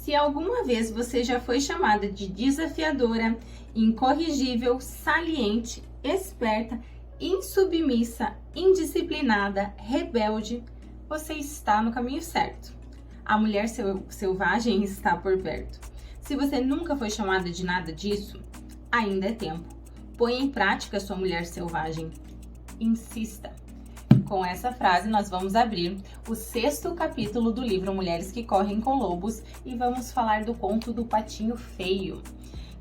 Se alguma vez você já foi chamada de desafiadora, incorrigível, saliente, esperta, insubmissa, indisciplinada, rebelde, você está no caminho certo. A mulher selvagem está por perto. Se você nunca foi chamada de nada disso, ainda é tempo. Põe em prática sua mulher selvagem. Insista. Com essa frase, nós vamos abrir o 6º capítulo do livro Mulheres que Correm com Lobos e vamos falar do conto do Patinho Feio,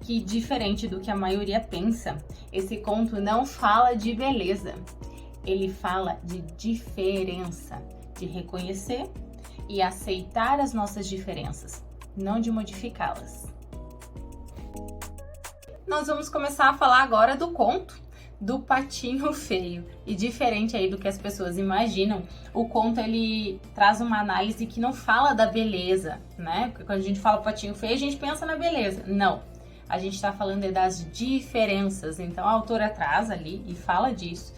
que, diferente do que a maioria pensa, esse conto não fala de beleza, ele fala de diferença, de reconhecer e aceitar as nossas diferenças, não de modificá-las. Nós vamos começar a falar agora do conto do Patinho Feio. E diferente aí do que as pessoas imaginam, o conto ele traz uma análise que não fala da beleza, né? Porque quando a gente fala Patinho Feio, a gente pensa na beleza. Não, a gente tá falando das diferenças. Então a autora traz ali e fala disso,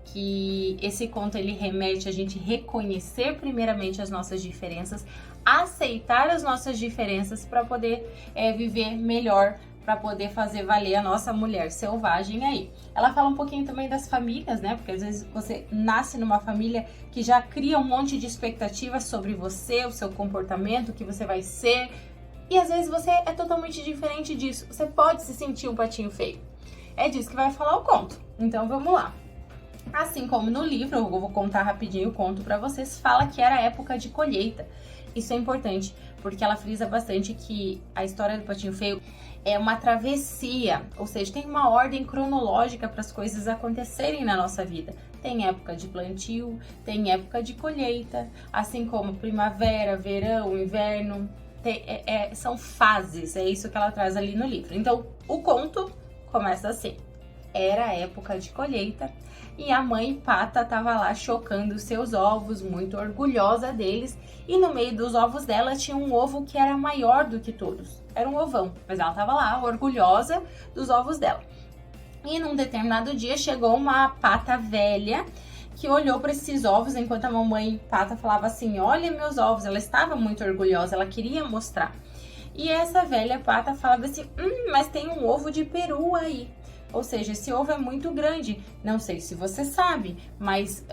que esse conto ele remete a gente reconhecer primeiramente as nossas diferenças, aceitar as nossas diferenças para poder viver melhor, para poder fazer valer a nossa mulher selvagem aí. Ela fala um pouquinho também das famílias, né? Porque às vezes você nasce numa família que já cria um monte de expectativas sobre você, o seu comportamento, o que você vai ser. E às vezes você é totalmente diferente disso. Você pode se sentir um patinho feio. É disso que vai falar o conto. Então vamos lá. Assim como no livro, eu vou contar rapidinho o conto para vocês, fala que era época de colheita. Isso é importante, porque ela frisa bastante que a história do Patinho Feio é uma travessia, ou seja, tem uma ordem cronológica para as coisas acontecerem na nossa vida. Tem época de plantio, tem época de colheita, assim como primavera, verão, inverno, são fases, é isso que ela traz ali no livro. Então, o conto começa assim: era a época de colheita e a mãe Pata estava lá chocando os seus ovos, muito orgulhosa deles, e no meio dos ovos dela tinha um ovo que era maior do que todos. Era um ovão, mas ela estava lá orgulhosa dos ovos dela. E num determinado dia chegou uma pata velha que olhou para esses ovos enquanto a mamãe Pata falava assim: olha meus ovos. Ela estava muito orgulhosa, ela queria mostrar. E essa velha pata falava assim: mas tem um ovo de peru aí. Ou seja, esse ovo é muito grande. Não sei se você sabe, mas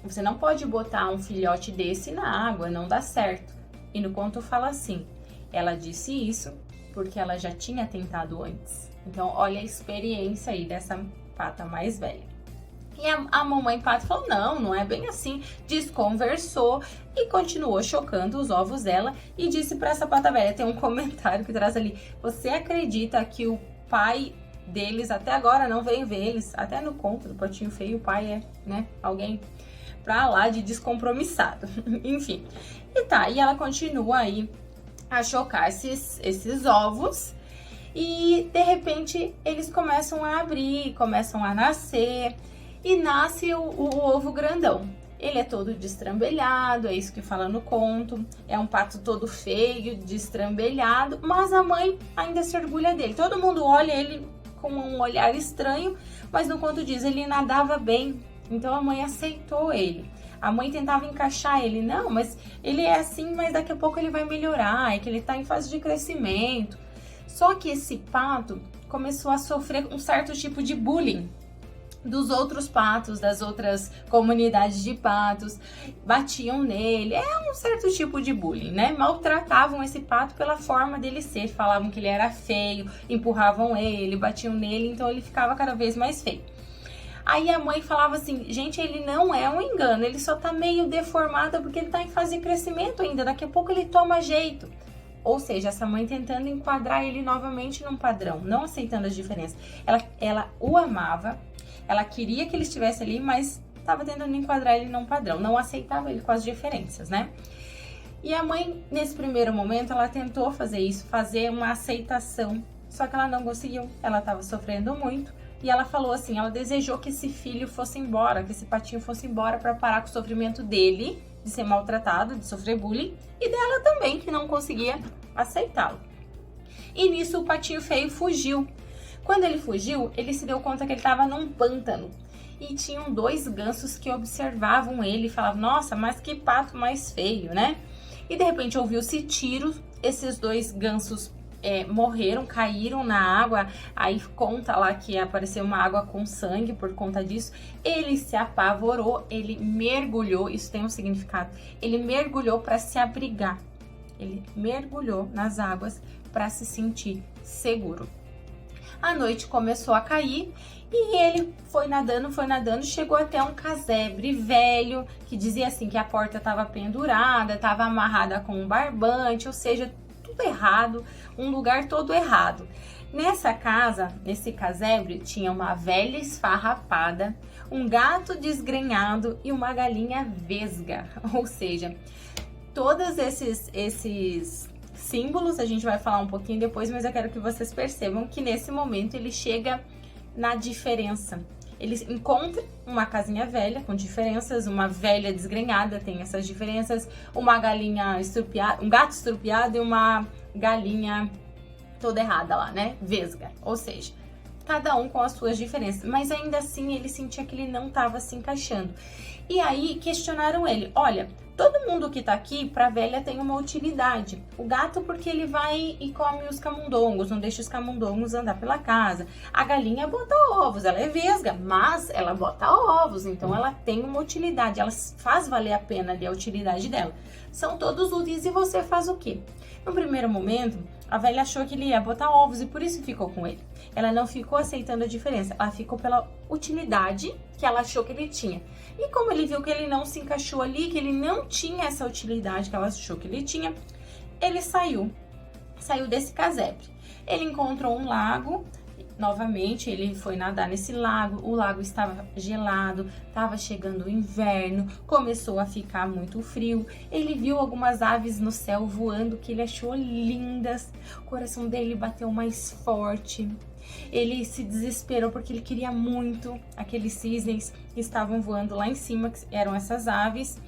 você não pode botar um filhote desse na água, não dá certo. E no conto fala assim: ela disse isso porque ela já tinha tentado antes. Então, olha a experiência aí dessa pata mais velha. E a mamãe pata falou: não é bem assim. Desconversou e continuou chocando os ovos dela e disse para essa pata velha, tem um comentário que traz ali: você acredita que o pai deles até agora não veio ver eles? Até no conto do Patinho Feio o pai é, né, alguém pra lá de descompromissado. Enfim, e ela continua aí a chocar esses ovos e de repente eles começam a abrir, começam a nascer e nasce o ovo grandão. Ele é todo destrambelhado, é isso que fala no conto, é um pato todo feio, destrambelhado, mas a mãe ainda se orgulha dele. Todo mundo olha ele com um olhar estranho, mas no conto diz, ele nadava bem, então a mãe aceitou ele. A mãe tentava encaixar ele, não, mas ele é assim, mas daqui a pouco ele vai melhorar, é que ele tá em fase de crescimento. Só que esse pato começou a sofrer um certo tipo de bullying dos outros patos, das outras comunidades de patos, batiam nele, um certo tipo de bullying, né? Maltratavam esse pato pela forma dele ser, falavam que ele era feio, empurravam ele, batiam nele, então ele ficava cada vez mais feio. Aí a mãe falava assim: gente, ele não é um engano, ele só tá meio deformado porque ele tá em fase de crescimento ainda, daqui a pouco ele toma jeito. Ou seja, essa mãe tentando enquadrar ele novamente num padrão, não aceitando as diferenças. Ela o amava, ela queria que ele estivesse ali, mas estava tentando enquadrar ele num padrão, não aceitava ele com as diferenças, né? E a mãe, nesse primeiro momento, ela tentou fazer isso, fazer uma aceitação, só que ela não conseguiu, ela estava sofrendo muito, e ela falou assim, ela desejou que esse filho fosse embora, que esse patinho fosse embora para parar com o sofrimento dele, de ser maltratado, de sofrer bullying, e dela também, que não conseguia aceitá-lo. E nisso o Patinho Feio fugiu. Quando ele fugiu, ele se deu conta que ele estava num pântano. E tinham 2 gansos que observavam ele e falavam: nossa, mas que pato mais feio, né? E de repente ouviu-se tiros, esses 2 gansos morreram, caíram na água. Aí conta lá que apareceu uma água com sangue por conta disso. Ele se apavorou, ele mergulhou, isso tem um significado, ele mergulhou para se abrigar, ele mergulhou nas águas para se sentir seguro. A noite começou a cair e ele foi nadando, chegou até um casebre velho, que dizia assim que a porta estava pendurada, estava amarrada com um barbante, ou seja, tudo errado, um lugar todo errado. Nessa casa, nesse casebre, tinha uma velha esfarrapada, um gato desgrenhado e uma galinha vesga, ou seja, todos esses símbolos a gente vai falar um pouquinho depois, mas eu quero que vocês percebam que nesse momento ele chega na diferença. Ele encontra uma casinha velha com diferenças, uma velha desgrenhada tem essas diferenças, uma galinha estrupiada, um gato estrupiado e uma galinha toda errada lá, né? Vesga. Ou seja, cada um com as suas diferenças, mas ainda assim ele sentia que ele não estava se encaixando. E aí questionaram ele: olha, todo mundo que tá aqui pra velha tem uma utilidade. O gato porque ele vai e come os camundongos, não deixa os camundongos andar pela casa. A galinha bota ovos, ela é vesga, mas ela bota ovos, então ela tem uma utilidade, ela faz valer a pena ali a utilidade dela. São todos úteis e você faz o quê? No primeiro momento, a velha achou que ele ia botar ovos e por isso ficou com ele. Ela não ficou aceitando a diferença, ela ficou pela utilidade que ela achou que ele tinha. E como ele viu que ele não se encaixou ali, que ele não tinha essa utilidade que ela achou que ele tinha, ele saiu desse casebre. Ele encontrou um lago, novamente ele foi nadar nesse lago, o lago estava gelado, estava chegando o inverno, começou a ficar muito frio. Ele viu algumas aves no céu voando que ele achou lindas, o coração dele bateu mais forte. Ele se desesperou porque ele queria muito aqueles cisnes que estavam voando lá em cima, que eram essas aves.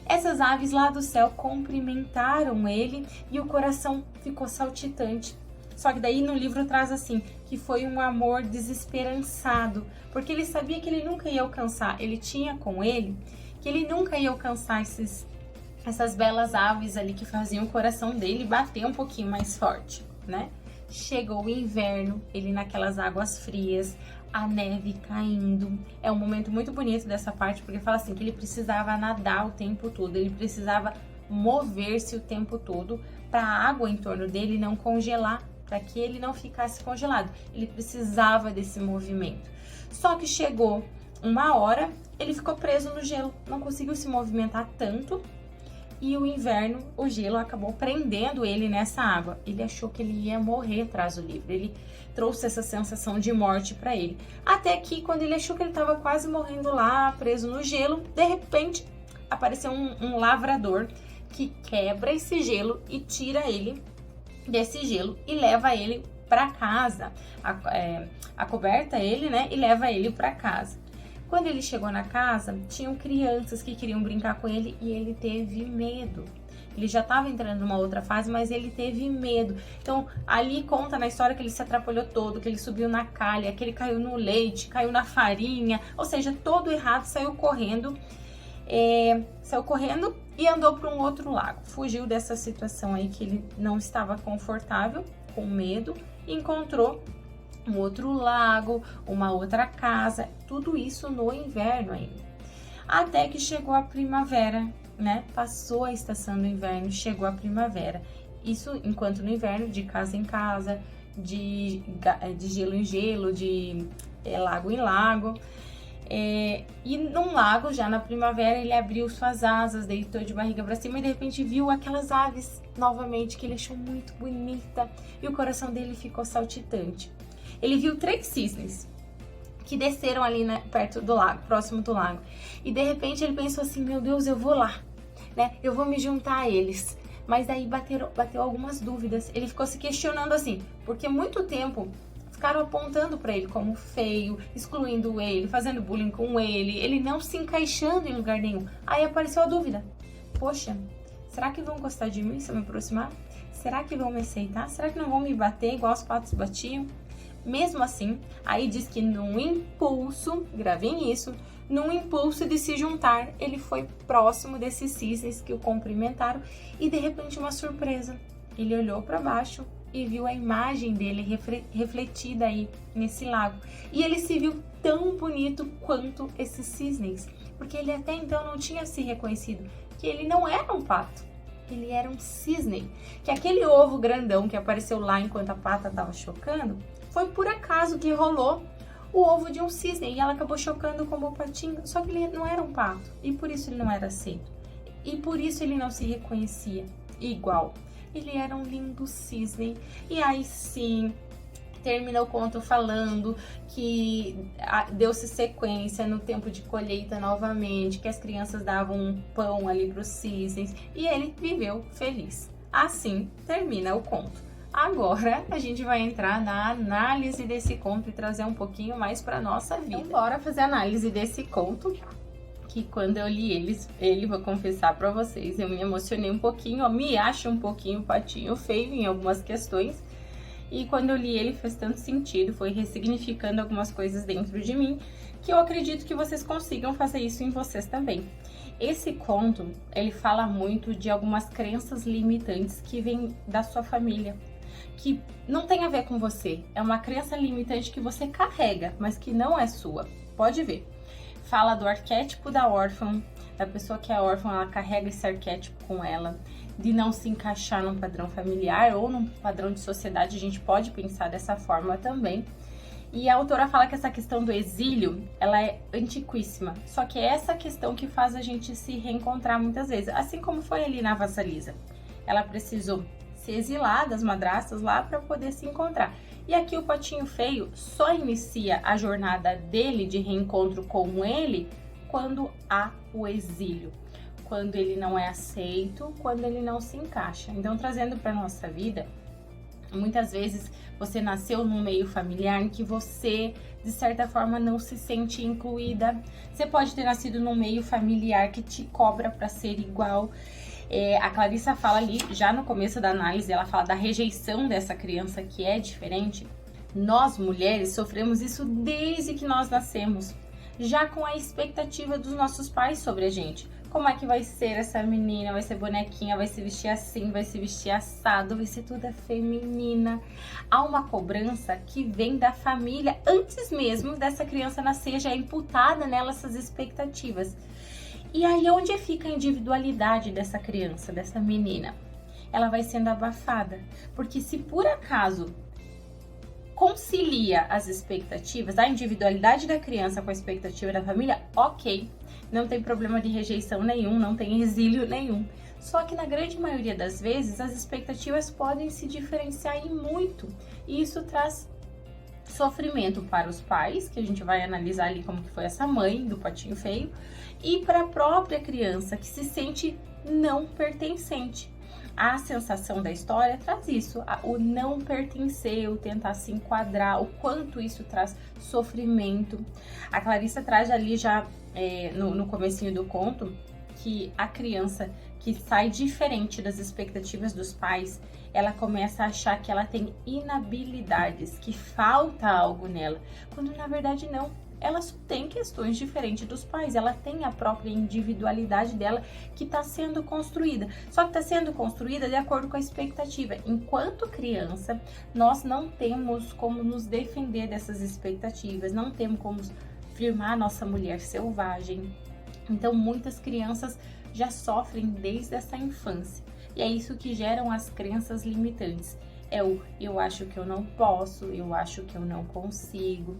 Essas aves lá do céu cumprimentaram ele e o coração ficou saltitante. Só que daí no livro traz assim, que foi um amor desesperançado, porque ele sabia que ele nunca ia alcançar, ele tinha com ele que ele nunca ia alcançar essas belas aves ali que faziam o coração dele bater um pouquinho mais forte, né? Chegou o inverno, ele naquelas águas frias, a neve caindo. É um momento muito bonito dessa parte, porque fala assim que ele precisava nadar o tempo todo, ele precisava mover-se o tempo todo para a água em torno dele não congelar, para que ele não ficasse congelado. Ele precisava desse movimento. Só que chegou uma hora, ele ficou preso no gelo, não conseguiu se movimentar tanto. E o inverno, o gelo acabou prendendo ele nessa água. Ele achou que ele ia morrer atrás do livro. Ele trouxe essa sensação de morte para ele. Até que, quando ele achou que ele estava quase morrendo lá, preso no gelo, de repente apareceu um lavrador que quebra esse gelo e tira ele desse gelo e leva ele para casa. Acoberta ele, né? E leva ele para casa. Quando ele chegou na casa, tinham crianças que queriam brincar com ele e ele teve medo. Ele já estava entrando numa outra fase, mas ele teve medo. Então, ali conta na história que ele se atrapalhou todo, que ele subiu na calha, que ele caiu no leite, caiu na farinha, ou seja, todo errado, saiu correndo e andou para um outro lago. Fugiu dessa situação aí que ele não estava confortável, com medo, e encontrou um outro lago, uma outra casa, tudo isso no inverno ainda. Até que chegou a primavera, né? Passou a estação do inverno, chegou a primavera. Isso enquanto no inverno, de casa em casa, de gelo em gelo, de lago em lago. E num lago, já na primavera, ele abriu suas asas, deitou de barriga para cima e de repente viu aquelas aves novamente que ele achou muito bonita e o coração dele ficou saltitante. Ele viu 3 cisnes que desceram ali, né, perto do lago, próximo do lago. E de repente ele pensou assim, meu Deus, eu vou lá, né? Eu vou me juntar a eles. Mas aí bateu algumas dúvidas. Ele ficou se questionando assim, porque muito tempo ficaram apontando para ele como feio, excluindo ele, fazendo bullying com ele não se encaixando em lugar nenhum. Aí apareceu a dúvida. Poxa, será que vão gostar de mim se eu me aproximar? Será que vão me aceitar? Será que não vão me bater igual os patos batiam? Mesmo assim, aí diz que num impulso, gravem isso, num impulso de se juntar, ele foi próximo desses cisnes que o cumprimentaram e de repente uma surpresa. Ele olhou para baixo e viu a imagem dele refletida aí nesse lago. E ele se viu tão bonito quanto esses cisnes, porque ele até então não tinha se reconhecido que ele não era um pato, ele era um cisne. Que aquele ovo grandão que apareceu lá enquanto a pata estava chocando, foi por acaso que rolou o ovo de um cisne e ela acabou chocando como o patinho. Só que ele não era um pato e por isso ele não era aceito. E por isso ele não se reconhecia igual. Ele era um lindo cisne. E aí sim, termina o conto falando que deu-se sequência no tempo de colheita novamente, que as crianças davam um pão ali para os cisnes e ele viveu feliz. Assim termina o conto. Agora a gente vai entrar na análise desse conto e trazer um pouquinho mais para nossa vida. Então, bora fazer a análise desse conto, que quando eu li ele, vou confessar para vocês, eu me emocionei um pouquinho, me acho um pouquinho patinho feio em algumas questões. E quando eu li ele fez tanto sentido, foi ressignificando algumas coisas dentro de mim, que eu acredito que vocês consigam fazer isso em vocês também. Esse conto, ele fala muito de algumas crenças limitantes que vêm da sua família, que não tem a ver com você. É uma crença limitante que você carrega, mas que não é sua. Pode ver. Fala do arquétipo da órfã, da pessoa que é órfã, ela carrega esse arquétipo com ela, de não se encaixar num padrão familiar ou num padrão de sociedade, a gente pode pensar dessa forma também. E a autora fala que essa questão do exílio, ela é antiquíssima, só que é essa questão que faz a gente se reencontrar muitas vezes, assim como foi ali na Vassalisa. Ela precisou se exilar das madrastas lá para poder se encontrar. E aqui o Patinho Feio só inicia a jornada dele de reencontro com ele quando há o exílio, quando ele não é aceito, quando ele não se encaixa. Então, trazendo para nossa vida, muitas vezes você nasceu num meio familiar em que você, de certa forma, não se sente incluída. Você pode ter nascido num meio familiar que te cobra para ser igual. A Clarissa fala ali, já no começo da análise, ela fala da rejeição dessa criança que é diferente. Nós, mulheres, sofremos isso desde que nós nascemos, já com a expectativa dos nossos pais sobre a gente. Como é que vai ser essa menina? Vai ser bonequinha, vai se vestir assim, vai se vestir assado, vai ser toda feminina. Há uma cobrança que vem da família antes mesmo dessa criança nascer, já é imputada nela essas expectativas. E aí onde fica a individualidade dessa criança, dessa menina? Ela vai sendo abafada, porque se por acaso concilia as expectativas, a individualidade da criança com a expectativa da família, ok, não tem problema de rejeição nenhum, não tem exílio nenhum. Só que na grande maioria das vezes as expectativas podem se diferenciar e muito, e isso traz sofrimento para os pais, que a gente vai analisar ali como que foi essa mãe do Patinho Feio, e para a própria criança que se sente não pertencente. A sensação da história traz isso, o não pertencer, o tentar se enquadrar, o quanto isso traz sofrimento. A Clarissa traz ali já no comecinho do conto que a criança que sai diferente das expectativas dos pais, ela começa a achar que ela tem inabilidades, que falta algo nela, quando na verdade não. Ela só tem questões diferentes dos pais, ela tem a própria individualidade dela que está sendo construída. Só que está sendo construída de acordo com a expectativa. Enquanto criança, nós não temos como nos defender dessas expectativas, não temos como firmar a nossa mulher selvagem. Então, muitas crianças já sofrem desde essa infância. E é isso que geram as crenças limitantes. Eu acho que eu não posso, eu acho que eu não consigo.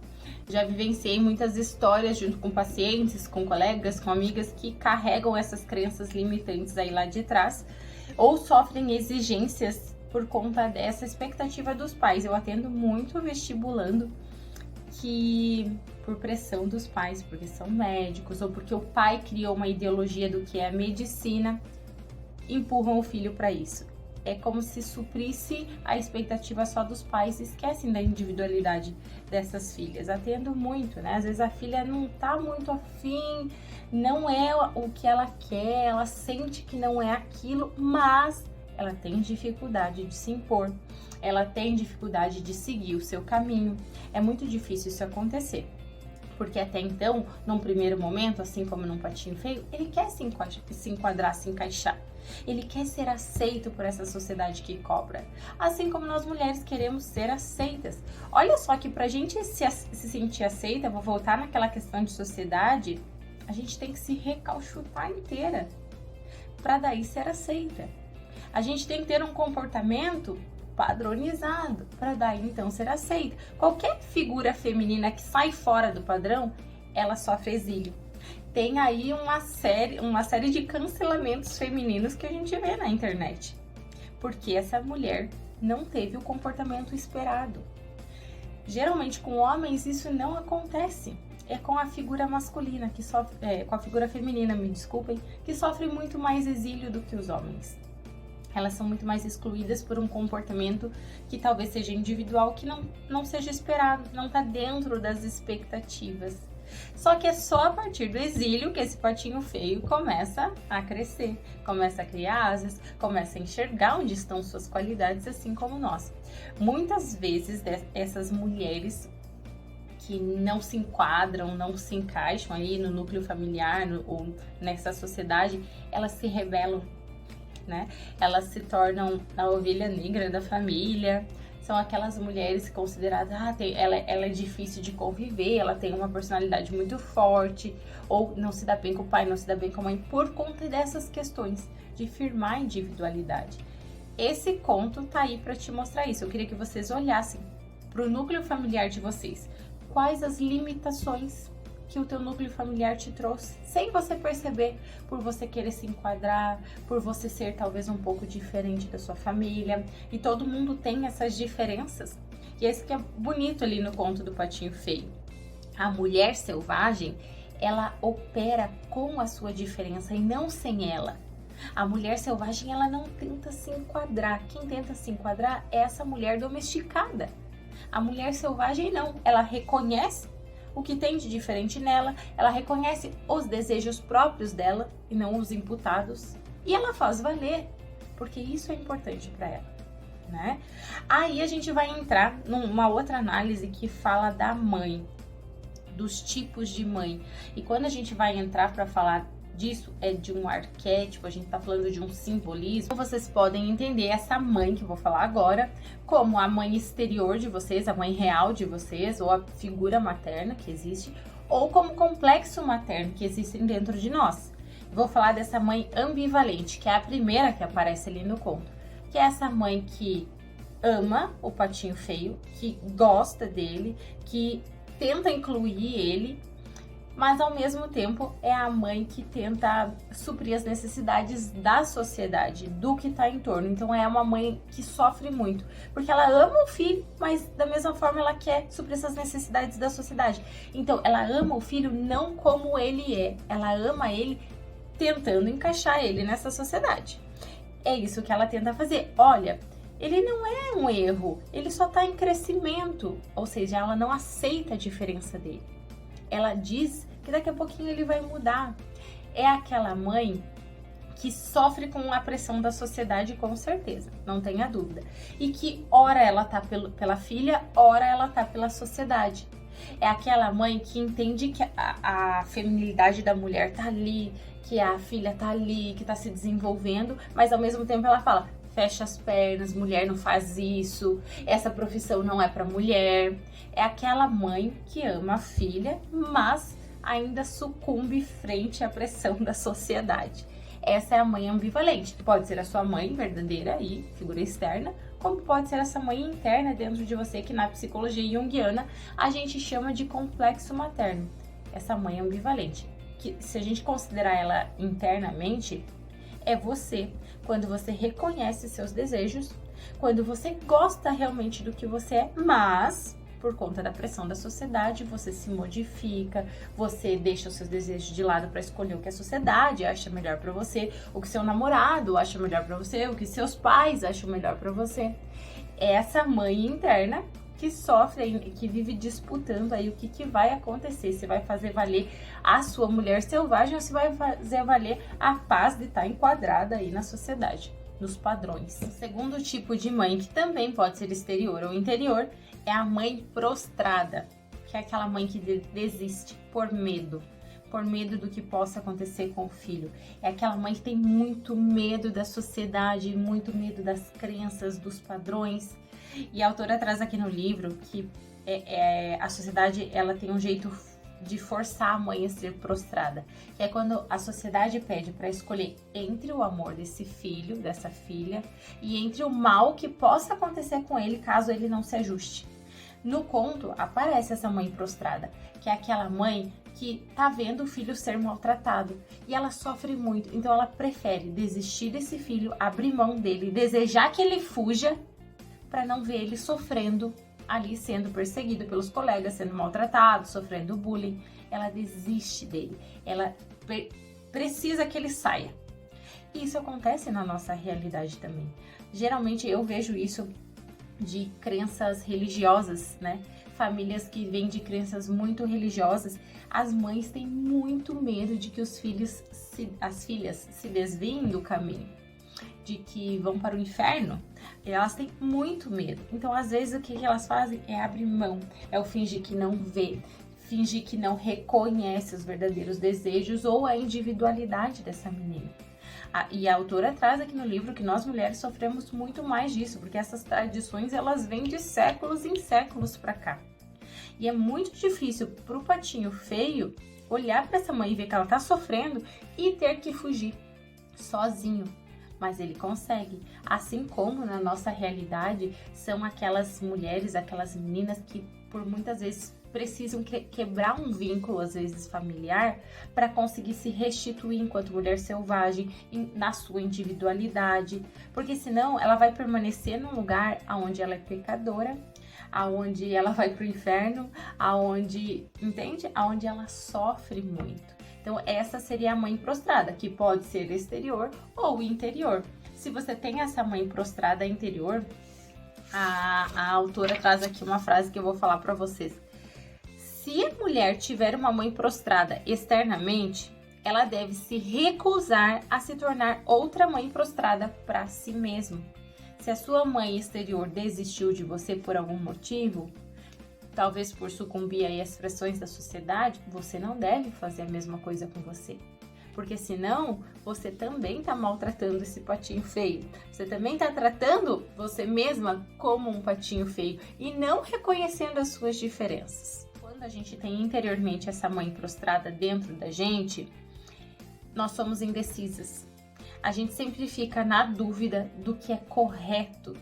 Já vivenciei muitas histórias junto com pacientes, com colegas, com amigas que carregam essas crenças limitantes aí lá de trás ou sofrem exigências por conta dessa expectativa dos pais. Eu atendo muito vestibulando que por pressão dos pais, porque são médicos ou porque o pai criou uma ideologia do que é a medicina, empurram o filho para isso. É como se suprisse a expectativa só dos pais e esquecem da individualidade dessas filhas. Atendo muito, né? Às vezes a filha não tá muito afim, não é o que ela quer, ela sente que não é aquilo, mas ela tem dificuldade de se impor, ela tem dificuldade de seguir o seu caminho. É muito difícil isso acontecer, Porque até então, num primeiro momento, assim como num patinho feio, ele quer se enquadrar, se encaixar. Ele quer ser aceito por essa sociedade que cobra. Assim como nós mulheres queremos ser aceitas. Olha só que pra gente se sentir aceita, vou voltar naquela questão de sociedade, a gente tem que se recalchutar inteira para daí ser aceita. A gente tem que ter um comportamento padronizado para daí então ser aceita. Qualquer figura feminina que sai fora do padrão, ela sofre exílio. Tem aí uma série de cancelamentos femininos que a gente vê na internet, porque essa mulher não teve o comportamento esperado. Geralmente com homens isso não acontece. É com a figura masculina que sofre, com a figura feminina, me desculpem, que sofre muito mais exílio do que os homens. Elas são muito mais excluídas por um comportamento que talvez seja individual, que não seja esperado, não está dentro das expectativas. Só que é só a partir do exílio que esse patinho feio começa a crescer, começa a criar asas, começa a enxergar onde estão suas qualidades, assim como nós. Muitas vezes essas mulheres que não se enquadram, não se encaixam aí no núcleo familiar ou nessa sociedade, elas se rebelam, né? Elas se tornam a ovelha negra da família. São aquelas mulheres consideradas, ela é difícil de conviver, ela tem uma personalidade muito forte, ou não se dá bem com o pai, não se dá bem com a mãe, por conta dessas questões de firmar a individualidade. Esse conto tá aí para te mostrar isso. Eu queria que vocês olhassem para o núcleo familiar de vocês. Quais as limitações que o teu núcleo familiar te trouxe, sem você perceber, por você querer se enquadrar, por você ser talvez um pouco diferente da sua família, e todo mundo tem essas diferenças, e esse que é bonito ali no conto do Patinho Feio. A mulher selvagem, ela opera com a sua diferença e não sem ela. A mulher selvagem, ela não tenta se enquadrar, quem tenta se enquadrar é essa mulher domesticada. A mulher selvagem não, ela reconhece o que tem de diferente nela, ela reconhece os desejos próprios dela e não os imputados, e ela faz valer, porque isso é importante para ela, né? Aí a gente vai entrar numa outra análise que fala da mãe, dos tipos de mãe, e quando a gente vai entrar para falar disso, é de um arquétipo, a gente tá falando de um simbolismo. Vocês podem entender essa mãe que eu vou falar agora como a mãe exterior de vocês, a mãe real de vocês, ou a figura materna que existe, ou como complexo materno que existem dentro de nós. Vou falar dessa mãe ambivalente, que é a primeira que aparece ali no conto, que é essa mãe que ama o Patinho Feio, que gosta dele, que tenta incluir ele, mas ao mesmo tempo é a mãe que tenta suprir as necessidades da sociedade, do que está em torno. Então é uma mãe que sofre muito, porque ela ama o filho, mas da mesma forma ela quer suprir essas necessidades da sociedade. Então ela ama o filho não como ele é, ela ama ele tentando encaixar ele nessa sociedade. É isso que ela tenta fazer. Olha, ele não é um erro, ele só está em crescimento, ou seja, ela não aceita a diferença dele. Ela diz que daqui a pouquinho ele vai mudar. É aquela mãe que sofre com a pressão da sociedade, com certeza, não tenha dúvida. E que ora ela tá pela filha, ora ela tá pela sociedade. É aquela mãe que entende que a feminilidade da mulher tá ali, que a filha tá ali, que tá se desenvolvendo, mas ao mesmo tempo ela fala: fecha as pernas, mulher não faz isso, essa profissão não é para mulher. É aquela mãe que ama a filha, mas ainda sucumbe frente à pressão da sociedade. Essa é a mãe ambivalente. Pode ser a sua mãe verdadeira aí, figura externa, como pode ser essa mãe interna dentro de você, que na psicologia junguiana a gente chama de complexo materno. Essa mãe ambivalente, que se a gente considerar ela internamente, é você, quando você reconhece seus desejos, quando você gosta realmente do que você é, mas por conta da pressão da sociedade, você se modifica, você deixa os seus desejos de lado para escolher o que a sociedade acha melhor para você, o que seu namorado acha melhor para você, o que seus pais acham melhor para você. É essa mãe interna que sofre, que vive disputando aí o que vai acontecer, se vai fazer valer a sua mulher selvagem ou se vai fazer valer a paz de estar enquadrada aí na sociedade, nos padrões. O segundo tipo de mãe, que também pode ser exterior ou interior, é a mãe prostrada. O que é aquela mãe que desiste por medo do que possa acontecer com o filho. É aquela mãe que tem muito medo da sociedade, muito medo das crenças, dos padrões. E a autora traz aqui no livro que a sociedade ela tem um jeito de forçar a mãe a ser prostrada, que é quando a sociedade pede para escolher entre o amor desse filho, dessa filha, e entre o mal que possa acontecer com ele caso ele não se ajuste. No conto aparece essa mãe prostrada, que é aquela mãe que tá vendo o filho ser maltratado e ela sofre muito, então ela prefere desistir desse filho, abrir mão dele, desejar que ele fuja para não ver ele sofrendo ali, sendo perseguido pelos colegas, sendo maltratado, sofrendo bullying. Ela desiste dele, ela precisa que ele saia. E isso acontece na nossa realidade também. Geralmente eu vejo isso de crenças religiosas, né? Famílias que vêm de crenças muito religiosas, as mães têm muito medo de que as filhas se desviem do caminho, de que vão para o inferno. Elas têm muito medo. Então, às vezes, o que elas fazem é abrir mão, é o fingir que não vê, fingir que não reconhece os verdadeiros desejos ou a individualidade dessa menina. E a autora traz aqui no livro que nós mulheres sofremos muito mais disso, porque essas tradições elas vêm de séculos em séculos para cá. E é muito difícil para o patinho feio olhar para essa mãe e ver que ela está sofrendo e ter que fugir sozinho. Mas ele consegue. Assim como na nossa realidade são aquelas mulheres, aquelas meninas que por muitas vezes precisam quebrar um vínculo, às vezes familiar, para conseguir se restituir enquanto mulher selvagem, na sua individualidade, porque senão ela vai permanecer num lugar onde ela é pecadora, aonde ela vai pro inferno, aonde ela sofre muito. Então essa seria a mãe prostrada, que pode ser exterior ou interior. Se você tem essa mãe prostrada interior, a autora traz aqui uma frase que eu vou falar para vocês. Se a mulher tiver uma mãe prostrada externamente, ela deve se recusar a se tornar outra mãe prostrada para si mesma. Se a sua mãe exterior desistiu de você por algum motivo, talvez por sucumbir aí às pressões da sociedade, você não deve fazer a mesma coisa com você. Porque senão, você também está maltratando esse patinho feio. Você também está tratando você mesma como um patinho feio e não reconhecendo as suas diferenças. Quando a gente tem interiormente essa mãe prostrada dentro da gente, nós somos indecisas. A gente sempre fica na dúvida do que é correto.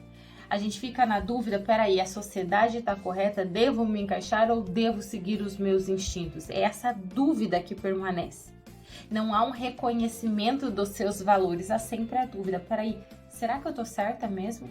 A gente fica na dúvida, peraí, a sociedade está correta? Devo me encaixar ou devo seguir os meus instintos? É essa dúvida que permanece. Não há um reconhecimento dos seus valores, há sempre a dúvida. Peraí, será que eu tô certa mesmo?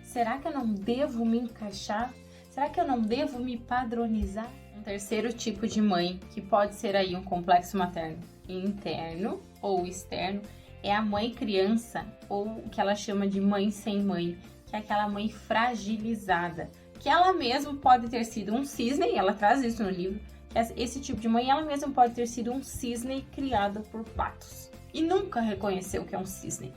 Será que eu não devo me encaixar? Será que eu não devo me padronizar? Um terceiro tipo de mãe, que pode ser aí um complexo materno interno ou externo, é a mãe criança, ou o que ela chama de mãe sem mãe, que é aquela mãe fragilizada, que ela mesma pode ter sido um cisne, ela traz isso no livro, esse tipo de mãe, ela mesma pode ter sido um cisne criado por patos e nunca reconheceu que é um cisne.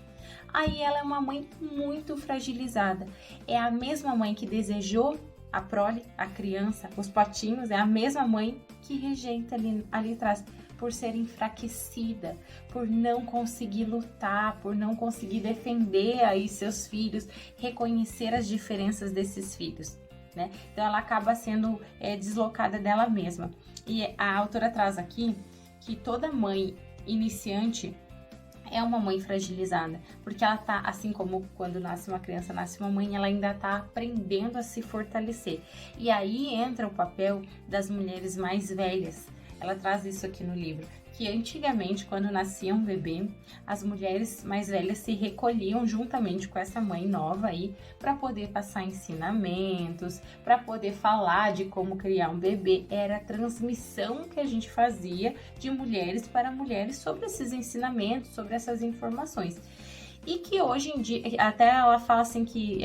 Aí ela é uma mãe muito fragilizada. É a mesma mãe que desejou a prole, a criança, os patinhos, é a mesma mãe que rejeita ali atrás, por ser enfraquecida, por não conseguir lutar, por não conseguir defender aí seus filhos, reconhecer as diferenças desses filhos, né? Então ela acaba sendo deslocada dela mesma. E a autora traz aqui que toda mãe iniciante é uma mãe fragilizada, porque ela tá, assim como quando nasce uma criança, nasce uma mãe, ela ainda tá aprendendo a se fortalecer. E aí entra o papel das mulheres mais velhas. Ela traz isso aqui no livro, que antigamente, quando nascia um bebê, as mulheres mais velhas se recolhiam juntamente com essa mãe nova aí para poder passar ensinamentos, para poder falar de como criar um bebê. Era a transmissão que a gente fazia de mulheres para mulheres sobre esses ensinamentos, sobre essas informações. E que hoje em dia, até ela fala assim que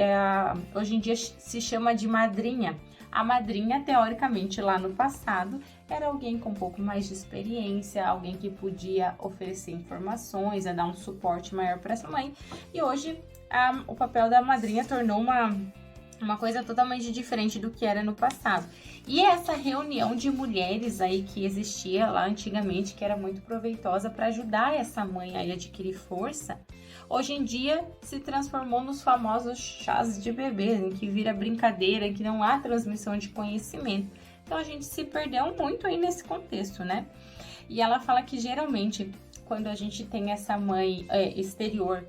hoje em dia se chama de madrinha. A madrinha, teoricamente, lá no passado, era alguém com um pouco mais de experiência, alguém que podia oferecer informações, dar um suporte maior para essa mãe. E hoje, o papel da madrinha tornou Uma coisa totalmente diferente do que era no passado. E essa reunião de mulheres aí que existia lá antigamente, que era muito proveitosa para ajudar essa mãe a adquirir força, hoje em dia se transformou nos famosos chás de bebê, em que vira brincadeira, que não há transmissão de conhecimento. Então a gente se perdeu muito aí nesse contexto, né? E ela fala que geralmente quando a gente tem essa mãe exterior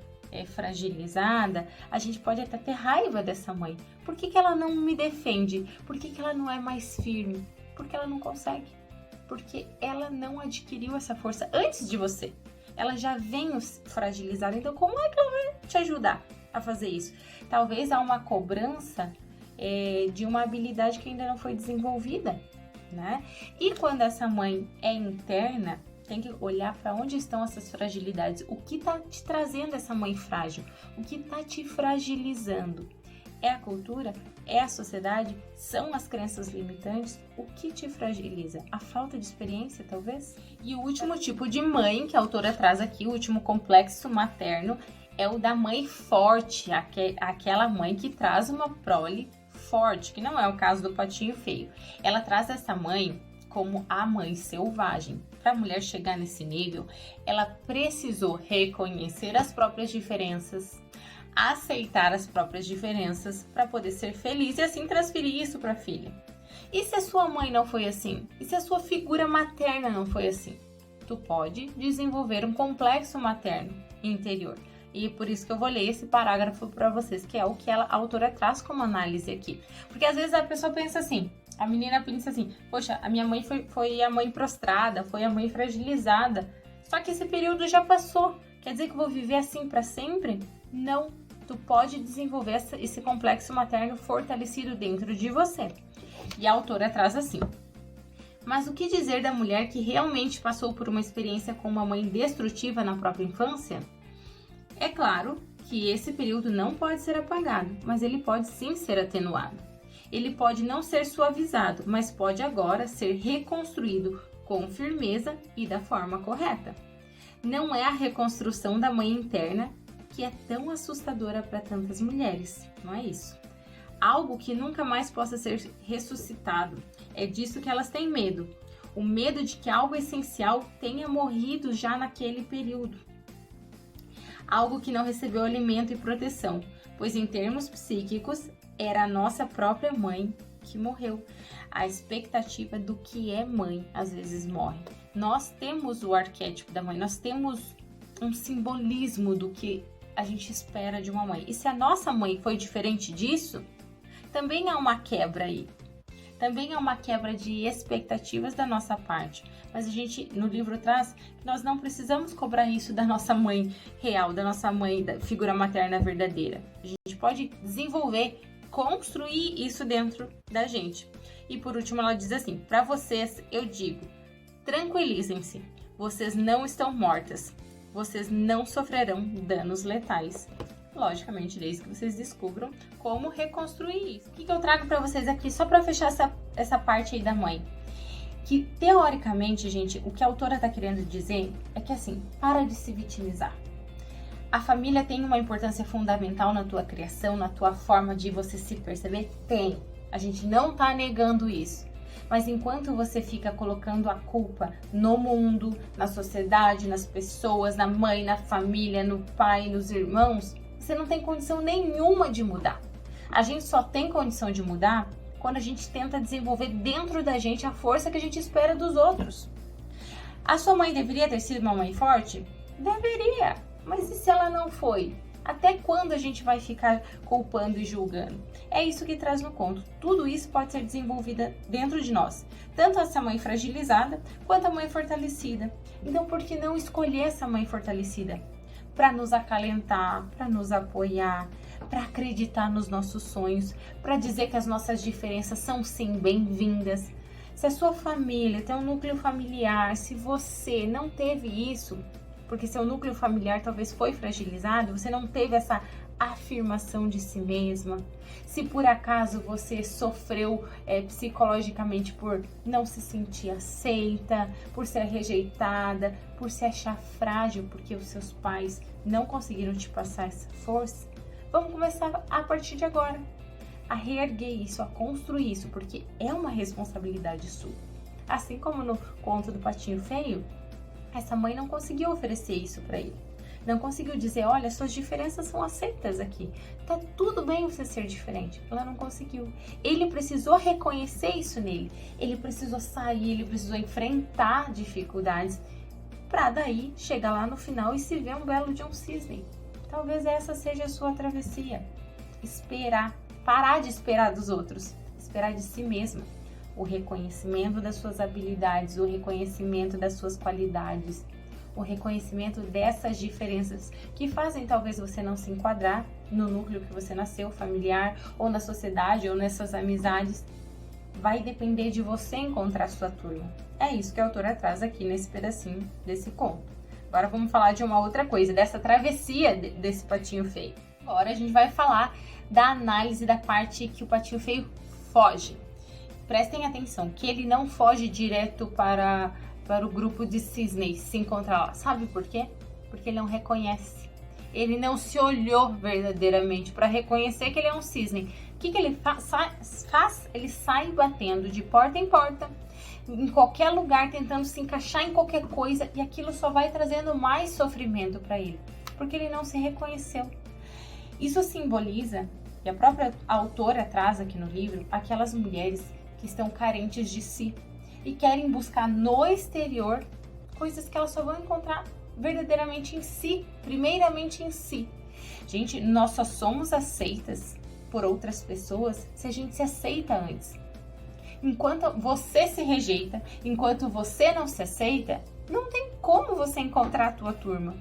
fragilizada, a gente pode até ter raiva dessa mãe. Por que ela não me defende? Por que ela não é mais firme? Porque ela não consegue. Porque ela não adquiriu essa força antes de você. Ela já vem fragilizada. Então, como é que ela vai te ajudar a fazer isso? Talvez há uma cobrança de uma habilidade que ainda não foi desenvolvida, né? E quando essa mãe é interna, tem que olhar para onde estão essas fragilidades. O que está te trazendo essa mãe frágil? O que está te fragilizando? É a cultura? É a sociedade? São as crenças limitantes? O que te fragiliza? A falta de experiência, talvez? E o último tipo de mãe que a autora traz aqui, o último complexo materno, é o da mãe forte, aquela mãe que traz uma prole forte, que não é o caso do patinho feio. Ela traz essa mãe como a mãe selvagem. Para a mulher chegar nesse nível, ela precisou reconhecer as próprias diferenças, aceitar as próprias diferenças para poder ser feliz e assim transferir isso para a filha. E se a sua mãe não foi assim? E se a sua figura materna não foi assim? Tu pode desenvolver um complexo materno interior. E por isso que eu vou ler esse parágrafo para vocês, que é o que a autora traz como análise aqui. Porque às vezes a pessoa pensa assim, a menina pensa assim, poxa, a minha mãe foi a mãe prostrada, foi a mãe fragilizada. Só que esse período já passou. Quer dizer que eu vou viver assim para sempre? Não. Tu pode desenvolver esse complexo materno fortalecido dentro de você. E a autora traz assim. Mas o que dizer da mulher que realmente passou por uma experiência com uma mãe destrutiva na própria infância? É claro que esse período não pode ser apagado, mas ele pode sim ser atenuado. Ele pode não ser suavizado, mas pode agora ser reconstruído com firmeza e da forma correta. Não é a reconstrução da mãe interna que é tão assustadora para tantas mulheres, não é isso? Algo que nunca mais possa ser ressuscitado. É disso que elas têm medo. O medo de que algo essencial tenha morrido já naquele período. Algo que não recebeu alimento e proteção, pois em termos psíquicos, era a nossa própria mãe que morreu. A expectativa do que é mãe, às vezes, morre. Nós temos o arquétipo da mãe, nós temos um simbolismo do que a gente espera de uma mãe. E se a nossa mãe foi diferente disso, também há uma quebra aí. Também há uma quebra de expectativas da nossa parte. Mas a gente, no livro traz que nós não precisamos cobrar isso da nossa mãe real, da nossa mãe, da figura materna verdadeira. A gente pode desenvolver, construir isso dentro da gente. E por último ela diz assim, para vocês eu digo, tranquilizem-se, vocês não estão mortas, vocês não sofrerão danos letais. Logicamente, desde que vocês descubram como reconstruir isso. O que eu trago para vocês aqui, só para fechar essa parte aí da mãe? Que, teoricamente, gente, o que a autora está querendo dizer é que, assim, para de se vitimizar. A família tem uma importância fundamental na tua criação, na tua forma de você se perceber? Tem. A gente não tá negando isso. Mas enquanto você fica colocando a culpa no mundo, na sociedade, nas pessoas, na mãe, na família, no pai, nos irmãos, você não tem condição nenhuma de mudar. A gente só tem condição de mudar quando a gente tenta desenvolver dentro da gente a força que a gente espera dos outros. A sua mãe deveria ter sido uma mãe forte? Deveria. Mas e se ela não foi? Até quando a gente vai ficar culpando e julgando? É isso que traz no conto. Tudo isso pode ser desenvolvido dentro de nós. Tanto essa mãe fragilizada, quanto a mãe fortalecida. Então, por que não escolher essa mãe fortalecida? Para nos acalentar, para nos apoiar, para acreditar nos nossos sonhos, para dizer que as nossas diferenças são sim bem-vindas. Se a sua família tem um núcleo familiar, se você não teve isso, porque seu núcleo familiar talvez foi fragilizado, você não teve essa afirmação de si mesma, se por acaso você sofreu psicologicamente por não se sentir aceita, por ser rejeitada, por se achar frágil porque os seus pais não conseguiram te passar essa força, vamos começar a partir de agora a reerguer isso, a construir isso, porque é uma responsabilidade sua. Assim como no conto do Patinho Feio, essa mãe não conseguiu oferecer isso para ele. Não conseguiu dizer, olha, suas diferenças são aceitas aqui. Tá tudo bem você ser diferente. Ela não conseguiu. Ele precisou reconhecer isso nele. Ele precisou sair, ele precisou enfrentar dificuldades para daí chegar lá no final e se ver um belo de um cisne. Talvez essa seja a sua travessia. Esperar, parar de esperar dos outros, esperar de si mesma. O reconhecimento das suas habilidades, o reconhecimento das suas qualidades, o reconhecimento dessas diferenças que fazem talvez você não se enquadrar no núcleo que você nasceu, familiar, ou na sociedade, ou nessas amizades. Vai depender de você encontrar a sua turma. É isso que a autora traz aqui nesse pedacinho desse conto. Agora vamos falar de uma outra coisa, dessa travessia desse Patinho Feio. Agora a gente vai falar da análise da parte que o Patinho Feio foge. Prestem atenção, que ele não foge direto para o grupo de cisnes se encontrar lá. Sabe por quê? Porque ele não reconhece. Ele não se olhou verdadeiramente para reconhecer que ele é um cisne. O que ele faz? Ele sai batendo de porta em porta, em qualquer lugar, tentando se encaixar em qualquer coisa, e aquilo só vai trazendo mais sofrimento para ele, porque ele não se reconheceu. Isso simboliza, e a própria autora traz aqui no livro, aquelas mulheres que estão carentes de si e querem buscar no exterior coisas que elas só vão encontrar verdadeiramente em si, primeiramente em si. Gente, nós só somos aceitas por outras pessoas se a gente se aceita antes. Enquanto você se rejeita, enquanto você não se aceita, não tem como você encontrar a tua turma.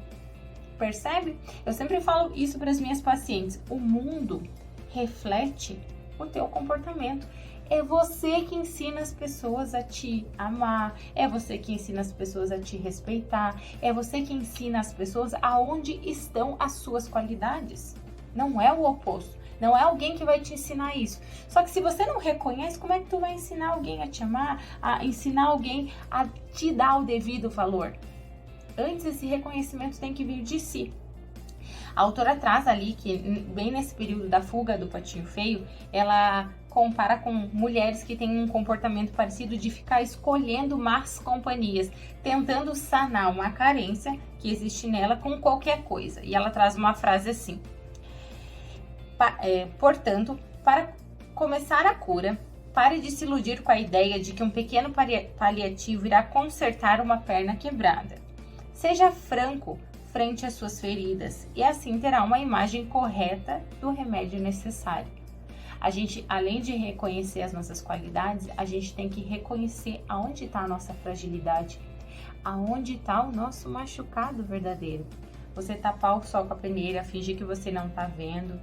Percebe? Eu sempre falo isso para as minhas pacientes. O mundo reflete o teu comportamento. É você que ensina as pessoas a te amar, é você que ensina as pessoas a te respeitar, é você que ensina as pessoas aonde estão as suas qualidades. Não é o oposto, não é alguém que vai te ensinar isso. Só que se você não reconhece, como é que tu vai ensinar alguém a te amar, a ensinar alguém a te dar o devido valor? Antes, esse reconhecimento tem que vir de si. A autora traz ali que, bem nesse período da fuga do Patinho Feio, ela compara com mulheres que têm um comportamento parecido de ficar escolhendo más companhias, tentando sanar uma carência que existe nela com qualquer coisa. E ela traz uma frase assim: portanto, para começar a cura, pare de se iludir com a ideia de que um pequeno paliativo irá consertar uma perna quebrada. Seja franco frente às suas feridas e assim terá uma imagem correta do remédio necessário. A gente, além de reconhecer as nossas qualidades, a gente tem que reconhecer aonde está a nossa fragilidade, aonde está o nosso machucado verdadeiro. Você tapar o sol com a peneira, fingir que você não está vendo,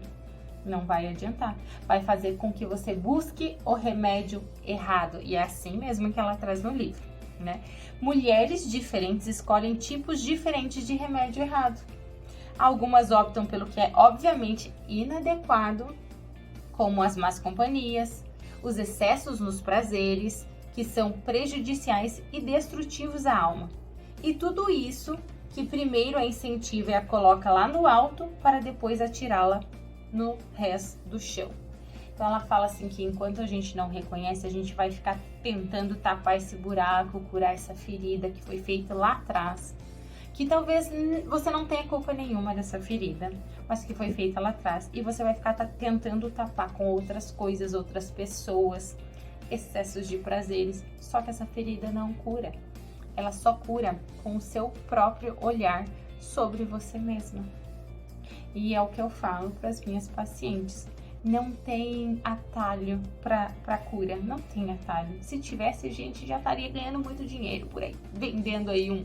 não vai adiantar. Vai fazer com que você busque o remédio errado, e é assim mesmo que ela traz no livro, né? Mulheres diferentes escolhem tipos diferentes de remédio errado. Algumas optam pelo que é obviamente inadequado, como as más companhias, os excessos nos prazeres, que são prejudiciais e destrutivos à alma. E tudo isso que primeiro a incentiva e a coloca lá no alto para depois atirá-la no resto do chão. Então ela fala assim que enquanto a gente não reconhece, a gente vai ficar tentando tapar esse buraco, curar essa ferida que foi feita lá atrás, que talvez você não tenha culpa nenhuma dessa ferida, mas que foi feita lá atrás, e você vai ficar tentando tapar com outras coisas, outras pessoas, excessos de prazeres, só que essa ferida não cura. Ela só cura com o seu próprio olhar sobre você mesma. E é o que eu falo para as minhas pacientes. Não tem atalho para cura, não tem atalho. Se tivesse, a gente já estaria ganhando muito dinheiro por aí, vendendo aí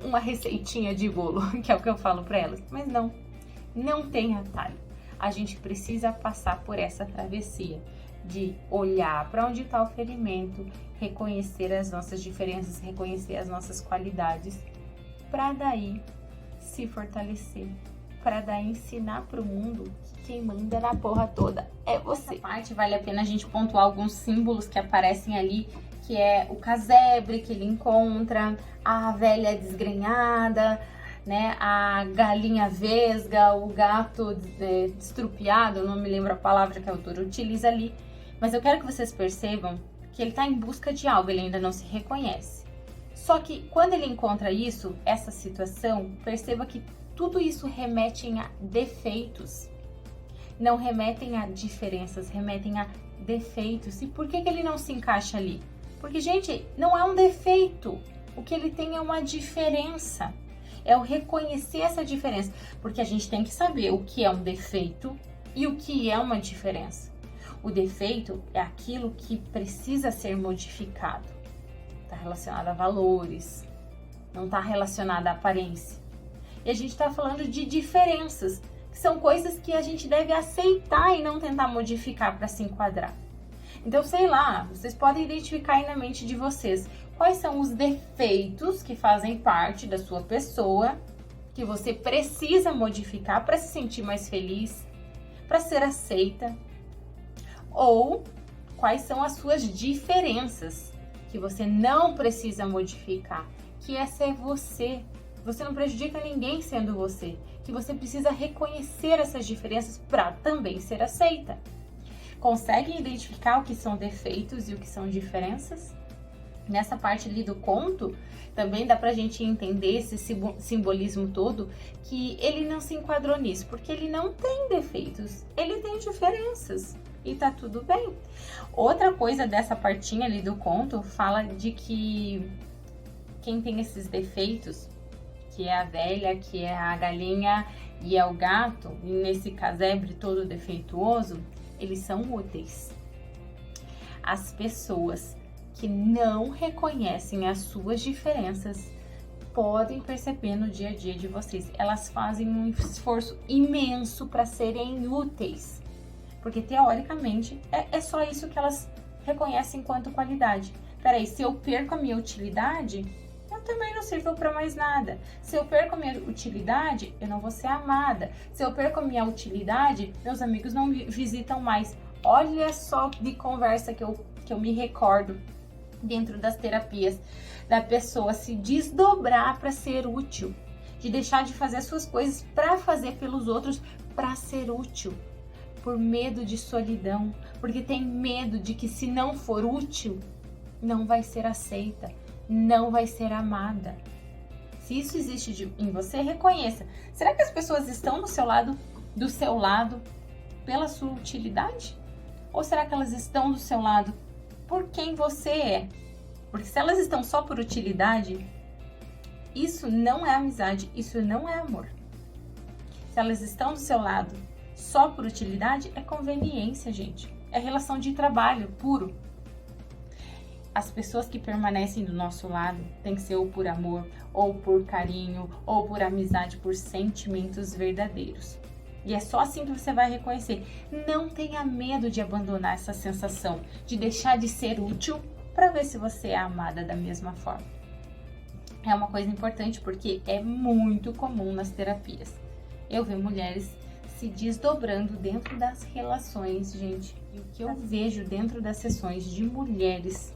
uma receitinha de bolo, que é o que eu falo para elas. Mas não tem atalho. A gente precisa passar por essa travessia de olhar para onde está o ferimento, reconhecer as nossas diferenças, reconhecer as nossas qualidades, para daí se fortalecer, para daí ensinar para o mundo que quem manda na porra toda é você. Essa parte vale a pena a gente pontuar alguns símbolos que aparecem ali, que é o casebre que ele encontra, a velha desgrenhada, né? A galinha vesga, o gato estrupiado, eu não me lembro a palavra que a autora utiliza ali, mas eu quero que vocês percebam que ele está em busca de algo, ele ainda não se reconhece. Só que quando ele encontra isso, essa situação, perceba que tudo isso remete a defeitos. Não remetem a diferenças, remetem a defeitos. E por que ele não se encaixa ali? Porque, gente, não é um defeito. O que ele tem é uma diferença. É o reconhecer essa diferença. Porque a gente tem que saber o que é um defeito e o que é uma diferença. O defeito é aquilo que precisa ser modificado. Está relacionado a valores, não está relacionado à aparência. E a gente está falando de diferenças, que são coisas que a gente deve aceitar e não tentar modificar para se enquadrar. Então, sei lá, vocês podem identificar aí na mente de vocês quais são os defeitos que fazem parte da sua pessoa, que você precisa modificar para se sentir mais feliz, para ser aceita, ou quais são as suas diferenças que você não precisa modificar, que é ser você. Você não prejudica ninguém sendo você, que você precisa reconhecer essas diferenças para também ser aceita. Conseguem identificar o que são defeitos e o que são diferenças? Nessa parte ali do conto, também dá pra gente entender esse simbolismo todo, que ele não se enquadrou nisso, porque ele não tem defeitos, ele tem diferenças. E tá tudo bem. Outra coisa dessa partinha ali do conto fala de que quem tem esses defeitos, que é a velha, que é a galinha e é o gato, e nesse casebre todo defeituoso, eles são úteis. As pessoas que não reconhecem as suas diferenças podem perceber no dia a dia de vocês. Elas fazem um esforço imenso para serem úteis. Porque, teoricamente, é só isso que elas reconhecem enquanto qualidade. Peraí, se eu perco a minha utilidade, eu também não sirvo para mais nada. Se eu perco a minha utilidade, eu não vou ser amada. Se eu perco a minha utilidade, meus amigos não me visitam mais. Olha só de conversa que eu me recordo dentro das terapias, da pessoa se desdobrar para ser útil, de deixar de fazer as suas coisas para fazer pelos outros, para ser útil. Por medo de solidão, porque tem medo de que se não for útil, não vai ser aceita, não vai ser amada. Se isso existe em você, reconheça. Será que as pessoas estão do seu lado pela sua utilidade? Ou será que elas estão do seu lado por quem você é? Porque se elas estão só por utilidade, isso não é amizade, isso não é amor. Se elas estão do seu lado só por utilidade, é conveniência, gente. É relação de trabalho puro. As pessoas que permanecem do nosso lado tem que ser ou por amor, ou por carinho, ou por amizade, por sentimentos verdadeiros. E é só assim que você vai reconhecer. Não tenha medo de abandonar essa sensação, de deixar de ser útil para ver se você é amada da mesma forma. É uma coisa importante porque é muito comum nas terapias. Eu vejo mulheres se desdobrando dentro das relações, gente. E o que eu vejo dentro das sessões de mulheres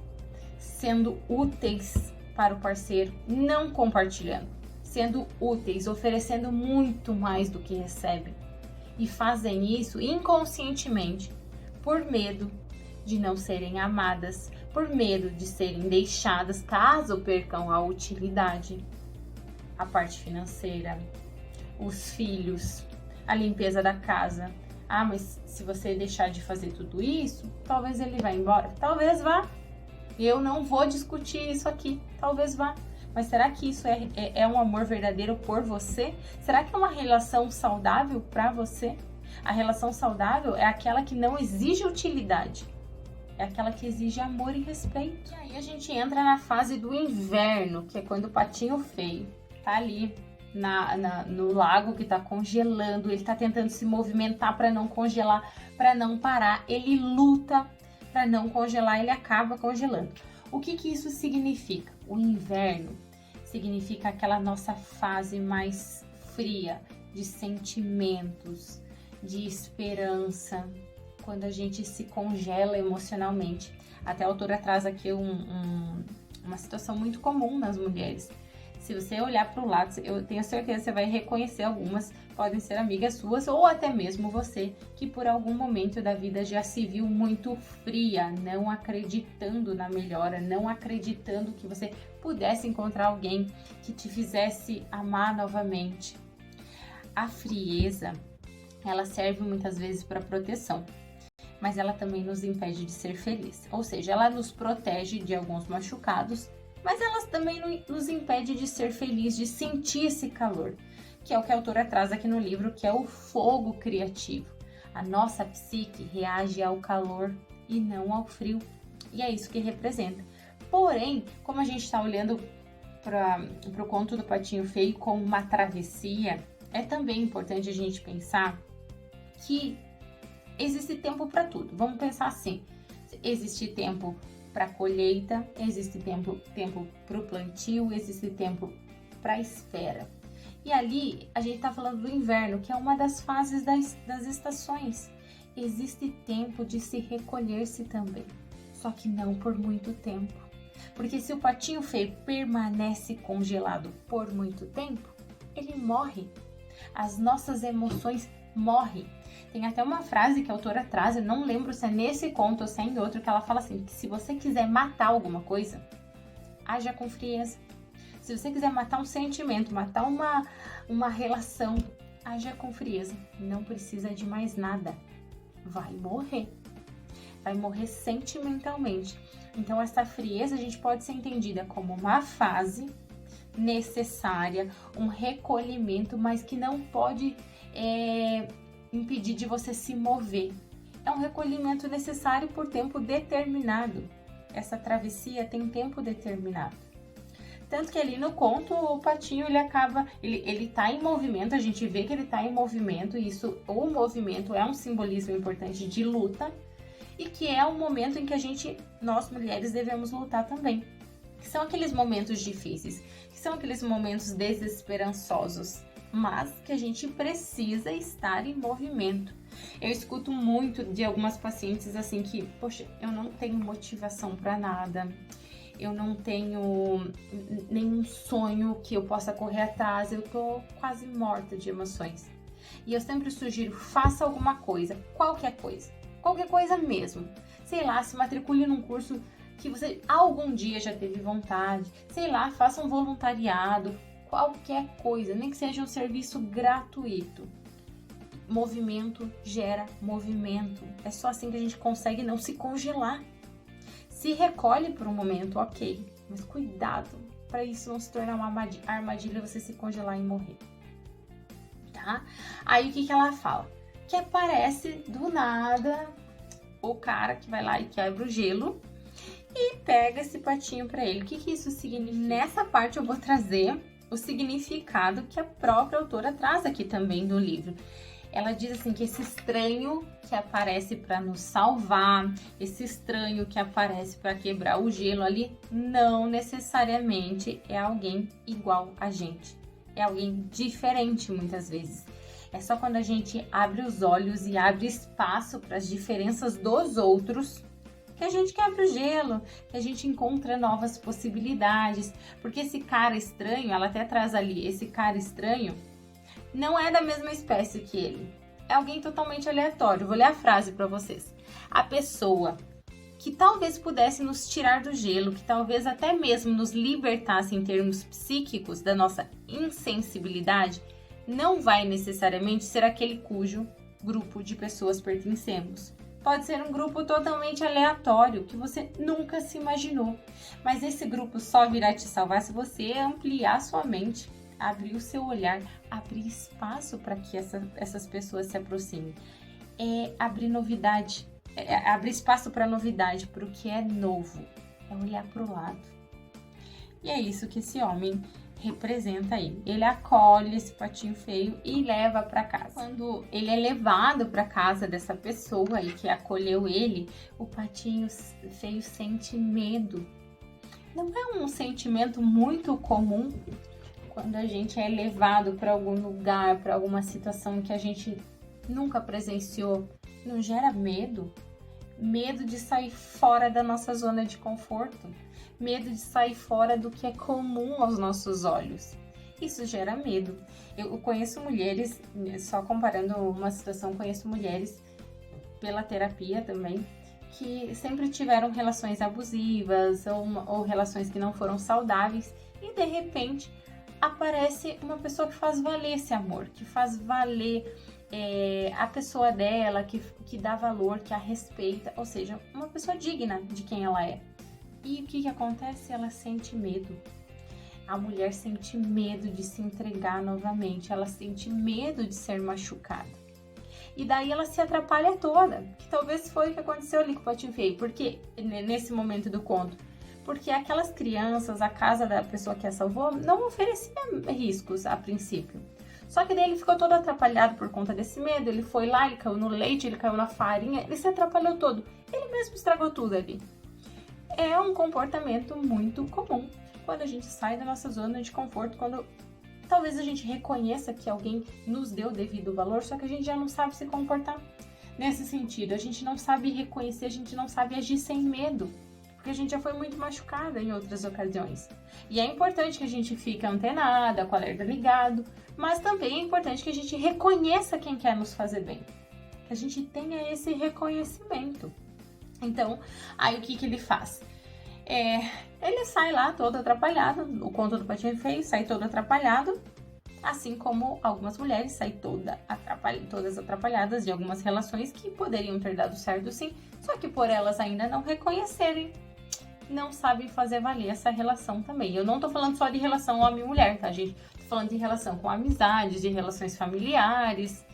sendo úteis para o parceiro, não compartilhando, sendo úteis, oferecendo muito mais do que recebem. E fazem isso inconscientemente, por medo de não serem amadas, por medo de serem deixadas caso percam a utilidade, a parte financeira, os filhos, a limpeza da casa. Ah, mas se você deixar de fazer tudo isso, talvez ele vá embora. Talvez vá. Eu não vou discutir isso aqui. Talvez vá. Mas será que isso é um amor verdadeiro por você? Será que é uma relação saudável para você? A relação saudável é aquela que não exige utilidade. É aquela que exige amor e respeito. E aí a gente entra na fase do inverno, que é quando o patinho feio tá ali no lago que tá congelando. Ele tá tentando se movimentar para não congelar, para não parar. Ele luta para não congelar, ele acaba congelando. O que isso significa? O inverno significa aquela nossa fase mais fria de sentimentos, de esperança, quando a gente se congela emocionalmente. Até a autora traz aqui uma situação muito comum nas mulheres. Se você olhar para o lado, eu tenho certeza que você vai reconhecer algumas, podem ser amigas suas ou até mesmo você, que por algum momento da vida já se viu muito fria, não acreditando na melhora, não acreditando que você pudesse encontrar alguém que te fizesse amar novamente. A frieza, ela serve muitas vezes para proteção, mas ela também nos impede de ser feliz. Ou seja, ela nos protege de alguns machucados, mas ela também nos impede de ser feliz, de sentir esse calor, que é o que a autora traz aqui no livro, que é o fogo criativo. A nossa psique reage ao calor e não ao frio, e é isso que representa. Porém, como a gente está olhando para o conto do Patinho Feio como uma travessia, é também importante a gente pensar que existe tempo para tudo. Vamos pensar assim, existe tempo para colheita, existe tempo para o plantio, existe tempo para espera. E ali a gente está falando do inverno, que é uma das fases das estações. Existe tempo de se recolher-se também, só que não por muito tempo. Porque se o Patinho Feio permanece congelado por muito tempo, ele morre. As nossas emoções morrem. Tem até uma frase que a autora traz, eu não lembro se é nesse conto ou se é em outro, que ela fala assim, que se você quiser matar alguma coisa, haja com frieza. Se você quiser matar um sentimento, matar uma relação, haja com frieza. Não precisa de mais nada. Vai morrer. Vai morrer sentimentalmente. Então, essa frieza a gente pode ser entendida como uma fase necessária, um recolhimento, mas que não pode impedir de você se mover. É um recolhimento necessário por tempo determinado. Essa travessia tem tempo determinado. Tanto que ali no conto, o patinho, ele tá em movimento, a gente vê que ele tá em movimento, e o movimento é um simbolismo importante de luta, e que é um momento em que nós mulheres devemos lutar também. Que são aqueles momentos difíceis, que são aqueles momentos desesperançosos, mas que a gente precisa estar em movimento. Eu escuto muito de algumas pacientes assim que, poxa, eu não tenho motivação para nada, eu não tenho nenhum sonho que eu possa correr atrás, eu tô quase morta de emoções. E eu sempre sugiro, faça alguma coisa, qualquer coisa mesmo. Sei lá, se matricule num curso que você algum dia já teve vontade, sei lá, faça um voluntariado, qualquer coisa, nem que seja um serviço gratuito. Movimento gera movimento. É só assim que a gente consegue não se congelar. Se recolhe por um momento, ok, mas cuidado para isso não se tornar uma armadilha e você se congelar e morrer. Tá? Aí o que ela fala? Que aparece do nada o cara que vai lá e quebra o gelo e pega esse patinho para ele. O que isso significa? Nessa parte eu vou trazer o significado que a própria autora traz aqui também do livro. Ela diz assim que esse estranho que aparece para nos salvar, esse estranho que aparece para quebrar o gelo ali, não necessariamente é alguém igual a gente. É alguém diferente muitas vezes. É só quando a gente abre os olhos e abre espaço para as diferenças dos outros que a gente quebra o gelo, que a gente encontra novas possibilidades. Porque esse cara estranho, ela até traz ali, esse cara estranho não é da mesma espécie que ele. É alguém totalmente aleatório. Vou ler a frase para vocês. A pessoa que talvez pudesse nos tirar do gelo, que talvez até mesmo nos libertasse em termos psíquicos da nossa insensibilidade, não vai necessariamente ser aquele cujo grupo de pessoas pertencemos. Pode ser um grupo totalmente aleatório, que você nunca se imaginou. Mas esse grupo só virá te salvar se você ampliar sua mente, abrir o seu olhar, abrir espaço para que essas pessoas se aproximem. É abrir novidade, abrir espaço para novidade, para o que é novo. É olhar para o lado. E é isso que esse homem representa aí. Ele acolhe esse patinho feio e leva para casa. Quando ele é levado para casa dessa pessoa aí que acolheu ele, o patinho feio sente medo. Não é um sentimento muito comum quando a gente é levado para algum lugar, para alguma situação que a gente nunca presenciou. Não gera medo? medo de sair fora da nossa zona de conforto, medo de sair fora do que é comum aos nossos olhos. Isso gera medo. Eu conheço mulheres, só comparando uma situação, conheço mulheres pela terapia também, que sempre tiveram relações abusivas ou relações que não foram saudáveis e de repente aparece uma pessoa que faz valer esse amor, que faz valer a pessoa dela, que dá valor, que a respeita, ou seja, uma pessoa digna de quem ela é. E o que acontece? Ela sente medo. A mulher sente medo de se entregar novamente, ela sente medo de ser machucada. E daí ela se atrapalha toda, que talvez foi o que aconteceu ali com o Patinho Feio, porque nesse momento do conto, porque aquelas crianças, a casa da pessoa que a salvou, não oferecia riscos a princípio. Só que daí ele ficou todo atrapalhado por conta desse medo, ele foi lá, ele caiu no leite, ele caiu na farinha, ele se atrapalhou todo, ele mesmo estragou tudo ali. É um comportamento muito comum quando a gente sai da nossa zona de conforto, quando talvez a gente reconheça que alguém nos deu devido valor, só que a gente já não sabe se comportar nesse sentido. A gente não sabe reconhecer, a gente não sabe agir sem medo, porque a gente já foi muito machucada em outras ocasiões. E é importante que a gente fique antenada, com o alerta ligado, mas também é importante que a gente reconheça quem quer nos fazer bem, que a gente tenha esse reconhecimento. Então, aí o que ele faz? Ele sai lá todo atrapalhado, o conto do Patinho Feio sai todo atrapalhado, assim como algumas mulheres saem todas atrapalhadas de algumas relações que poderiam ter dado certo sim, só que por elas ainda não reconhecerem, não sabem fazer valer essa relação também. Eu não tô falando só de relação homem-mulher, tá, gente? Tô falando de relação com amizades, de relações familiares,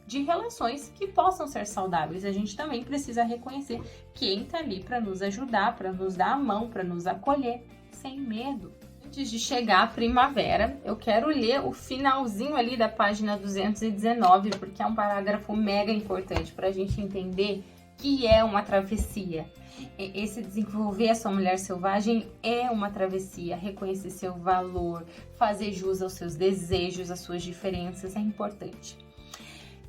de relações que possam ser saudáveis. A gente também precisa reconhecer quem tá ali para nos ajudar, para nos dar a mão, para nos acolher, sem medo. Antes de chegar à primavera, eu quero ler o finalzinho ali da página 219, porque é um parágrafo mega importante para a gente entender que é uma travessia. Esse desenvolver a sua mulher selvagem é uma travessia. Reconhecer seu valor, fazer jus aos seus desejos, às suas diferenças, é importante.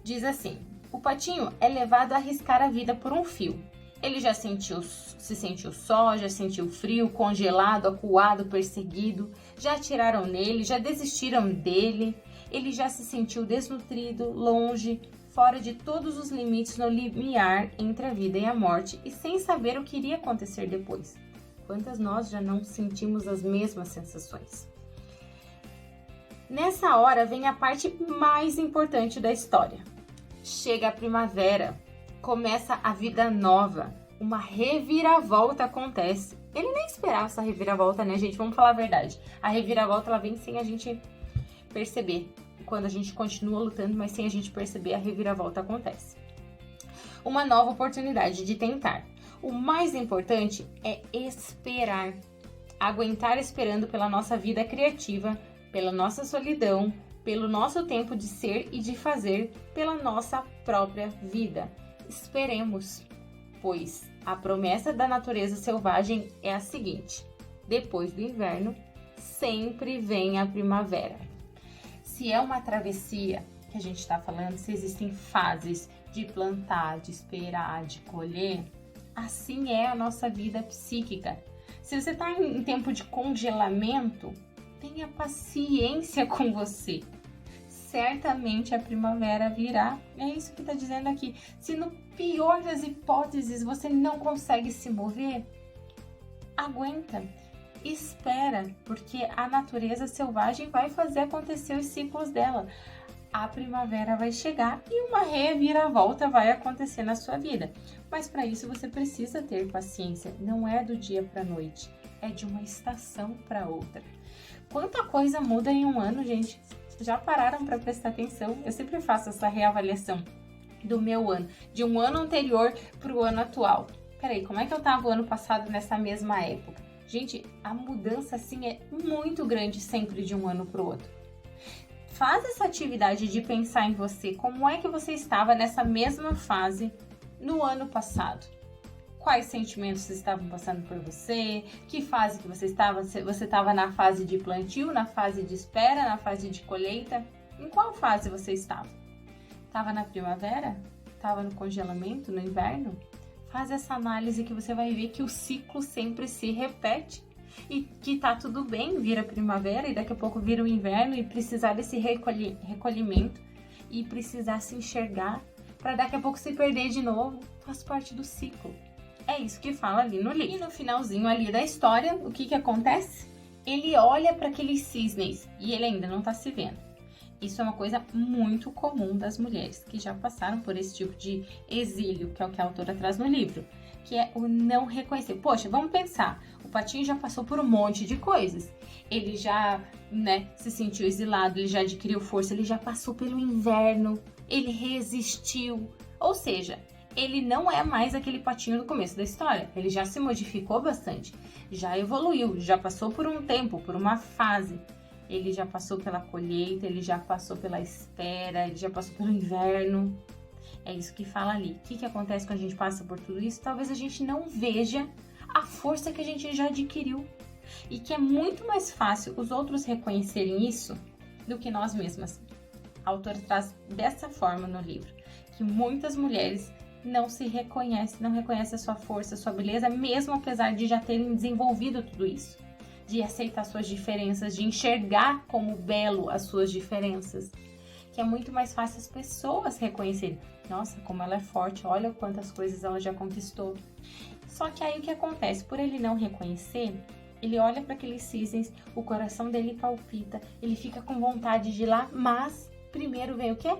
Diz assim: o patinho é levado a arriscar a vida por um fio. Ele já se sentiu só, já sentiu frio, congelado, acuado, perseguido. Já atiraram nele, já desistiram dele. Ele já se sentiu desnutrido, longe, fora de todos os limites no limiar entre a vida e a morte e sem saber o que iria acontecer depois. Quantas nós já não sentimos as mesmas sensações? Nessa hora vem a parte mais importante da história. Chega a primavera, começa a vida nova, uma reviravolta acontece. Ele nem esperava essa reviravolta, né, gente? Vamos falar a verdade. A reviravolta, ela vem sem a gente perceber. Quando a gente continua lutando, mas sem a gente perceber, a reviravolta acontece. Uma nova oportunidade de tentar. O mais importante é esperar. Aguentar esperando pela nossa vida criativa, pela nossa solidão, pelo nosso tempo de ser e de fazer, pela nossa própria vida. Esperemos, pois a promessa da natureza selvagem é a seguinte: depois do inverno, sempre vem a primavera. Se é uma travessia que a gente está falando, se existem fases de plantar, de esperar, de colher, assim é a nossa vida psíquica. Se você está em tempo de congelamento, tenha paciência com você. Certamente a primavera virá. É isso que está dizendo aqui. Se no pior das hipóteses você não consegue se mover, aguenta, espera, porque a natureza selvagem vai fazer acontecer os ciclos dela. A primavera vai chegar e uma reviravolta vai acontecer na sua vida. Mas para isso você precisa ter paciência. Não é do dia para a noite, é de uma estação para outra. Quanta coisa muda em um ano, gente. Já pararam para prestar atenção? Eu sempre faço essa reavaliação do meu ano, de um ano anterior para o ano atual. Peraí, como é que eu estava o ano passado nessa mesma época? Gente, a mudança assim é muito grande sempre de um ano para o outro. Faz essa atividade de pensar em você, como é que você estava nessa mesma fase no ano passado. Quais sentimentos estavam passando por você? Que fase que você estava? Você estava na fase de plantio, na fase de espera, na fase de colheita? Em qual fase você estava? Estava na primavera? Estava no congelamento, no inverno? Faz essa análise que você vai ver que o ciclo sempre se repete e que tá tudo bem vir a primavera e daqui a pouco vir o inverno e precisar desse recolhimento e precisar se enxergar para daqui a pouco se perder de novo. Faz parte do ciclo. É isso que fala ali no livro. E no finalzinho ali da história, o que acontece? Ele olha para aqueles cisnes e ele ainda não tá se vendo. Isso é uma coisa muito comum das mulheres que já passaram por esse tipo de exílio, que é o que a autora traz no livro, que é o não reconhecer. Poxa, vamos pensar, o patinho já passou por um monte de coisas. Ele já, se sentiu exilado, ele já adquiriu força, ele já passou pelo inverno, ele resistiu. Ou seja, ele não é mais aquele patinho do começo da história. Ele já se modificou bastante, já evoluiu, já passou por um tempo, por uma fase. Ele já passou pela colheita, ele já passou pela espera, ele já passou pelo inverno. É isso que fala ali. O que acontece quando a gente passa por tudo isso? Talvez a gente não veja a força que a gente já adquiriu. E que é muito mais fácil os outros reconhecerem isso do que nós mesmas. A autora traz dessa forma no livro, que muitas mulheres não se reconhecem, não reconhecem a sua força, a sua beleza, mesmo apesar de já terem desenvolvido tudo isso. De aceitar suas diferenças, de enxergar como belo as suas diferenças. Que é muito mais fácil as pessoas reconhecerem. Nossa, como ela é forte, olha quantas coisas ela já conquistou. Só que aí o que acontece? Por ele não reconhecer, ele olha para aqueles cisnes, o coração dele palpita, ele fica com vontade de ir lá, mas primeiro vem o quê?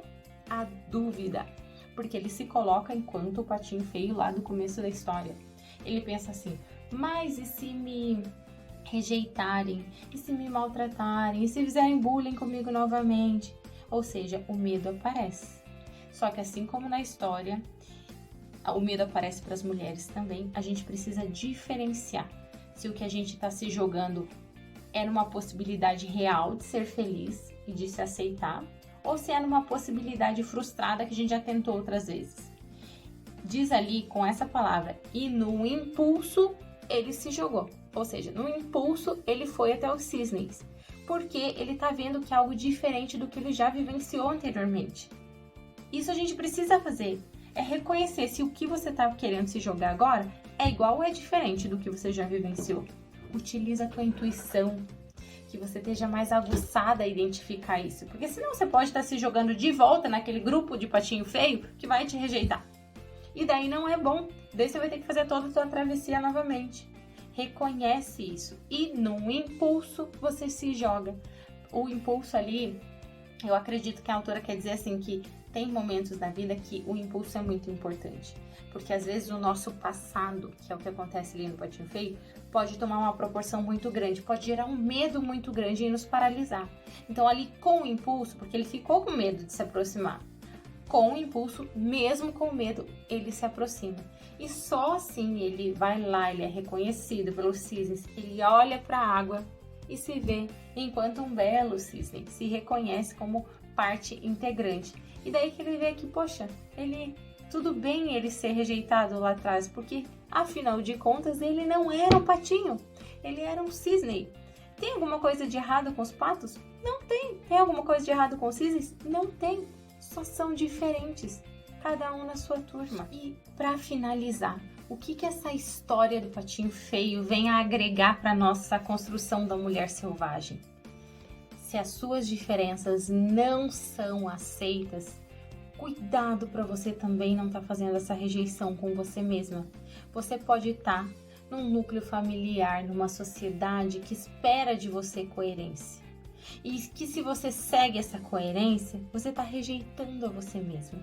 A dúvida. Porque ele se coloca enquanto o patinho feio lá do começo da história. Ele pensa assim, mas e se me rejeitarem, e se me maltratarem, e se fizerem bullying comigo novamente? Ou seja, o medo aparece. Só que assim como na história, o medo aparece para as mulheres também, a gente precisa diferenciar se o que a gente está se jogando é numa possibilidade real de ser feliz e de se aceitar, ou se é numa possibilidade frustrada que a gente já tentou outras vezes. Diz ali com essa palavra, e no impulso ele se jogou. Ou seja, no impulso ele foi até os cisnes, porque ele tá vendo que é algo diferente do que ele já vivenciou anteriormente. Isso a gente precisa fazer, é reconhecer se o que você tá querendo se jogar agora é igual ou é diferente do que você já vivenciou. Utiliza a tua intuição, que você esteja mais aguçada a identificar isso, porque senão você pode estar se jogando de volta naquele grupo de patinho feio que vai te rejeitar. E daí não é bom, daí você vai ter que fazer toda a tua travessia novamente. Reconhece isso e no impulso você se joga. O impulso ali, eu acredito que a autora quer dizer assim que tem momentos na vida que o impulso é muito importante, porque às vezes o nosso passado, que é o que acontece ali no patinho feio, pode tomar uma proporção muito grande, pode gerar um medo muito grande e nos paralisar. Então ali com o impulso, porque ele ficou com medo de se aproximar, com o impulso, mesmo com medo, ele se aproxima. E só assim ele vai lá, ele é reconhecido pelos cisnes, ele olha para a água e se vê enquanto um belo cisne, se reconhece como parte integrante. E daí que ele vê que, poxa, tudo bem ele ser rejeitado lá atrás, porque afinal de contas ele não era um patinho, ele era um cisne. Tem alguma coisa de errado com os patos? Não tem. Tem alguma coisa de errado com os cisnes? Não tem. Só são diferentes, cada um na sua turma. E para finalizar, o que essa história do patinho feio vem a agregar para nossa construção da mulher selvagem? Se as suas diferenças não são aceitas, cuidado para você também não estar fazendo essa rejeição com você mesma. Você pode estar num núcleo familiar, numa sociedade que espera de você coerência. E que se você segue essa coerência, você está rejeitando a você mesmo.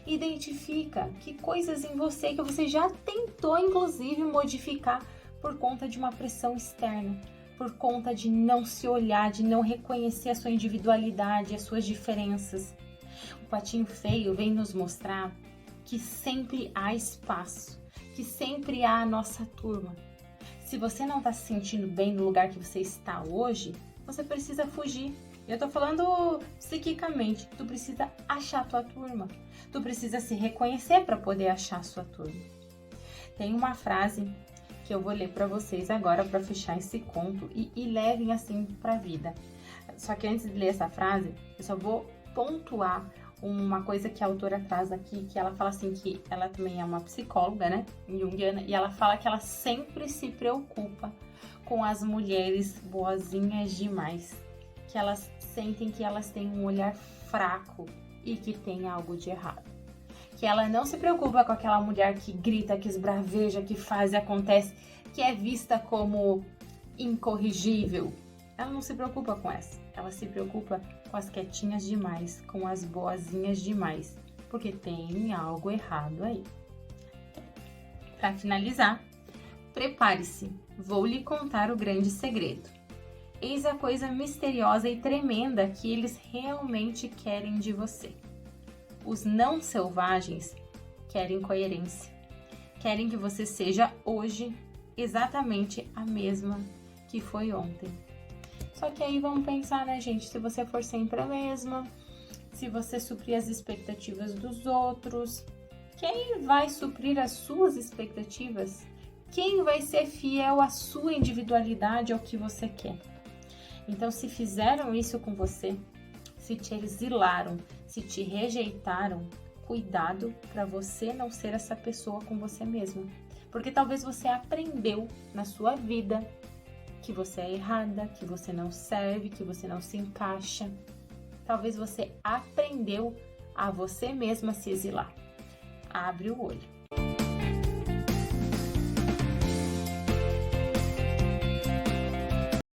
Identifica que coisas em você que você já tentou, inclusive, modificar por conta de uma pressão externa, por conta de não se olhar, de não reconhecer a sua individualidade, as suas diferenças. O patinho feio vem nos mostrar que sempre há espaço, que sempre há a nossa turma. Se você não está se sentindo bem no lugar que você está hoje, você precisa fugir. Eu tô falando psiquicamente. Tu precisa achar a tua turma. Tu precisa se reconhecer para poder achar a sua turma. Tem uma frase que eu vou ler para vocês agora para fechar esse conto e levem assim para a vida. Só que antes de ler essa frase, eu só vou pontuar uma coisa que a autora traz aqui, que ela fala assim, que ela também é uma psicóloga, né, junguiana, e ela fala que ela sempre se preocupa com as mulheres boazinhas demais, que elas sentem que elas têm um olhar fraco e que tem algo de errado. Que ela não se preocupa com aquela mulher que grita, que esbraveja, que faz e acontece, que é vista como incorrigível. Ela não se preocupa com essa. Ela se preocupa com as quietinhas demais, com as boazinhas demais, porque tem algo errado aí. Para finalizar, prepare-se, vou lhe contar o grande segredo. Eis a coisa misteriosa e tremenda que eles realmente querem de você. Os não selvagens querem coerência. Querem que você seja hoje exatamente a mesma que foi ontem. Só que aí vamos pensar, né, gente? Se você for sempre a mesma, se você suprir as expectativas dos outros, quem vai suprir as suas expectativas? Quem vai ser fiel à sua individualidade, ao que você quer? Então, se fizeram isso com você, se te exilaram, se te rejeitaram, cuidado para você não ser essa pessoa com você mesmo. Porque talvez você aprendeu na sua vida que você é errada, que você não serve, que você não se encaixa. Talvez você aprendeu a você mesma se exilar. Abre o olho.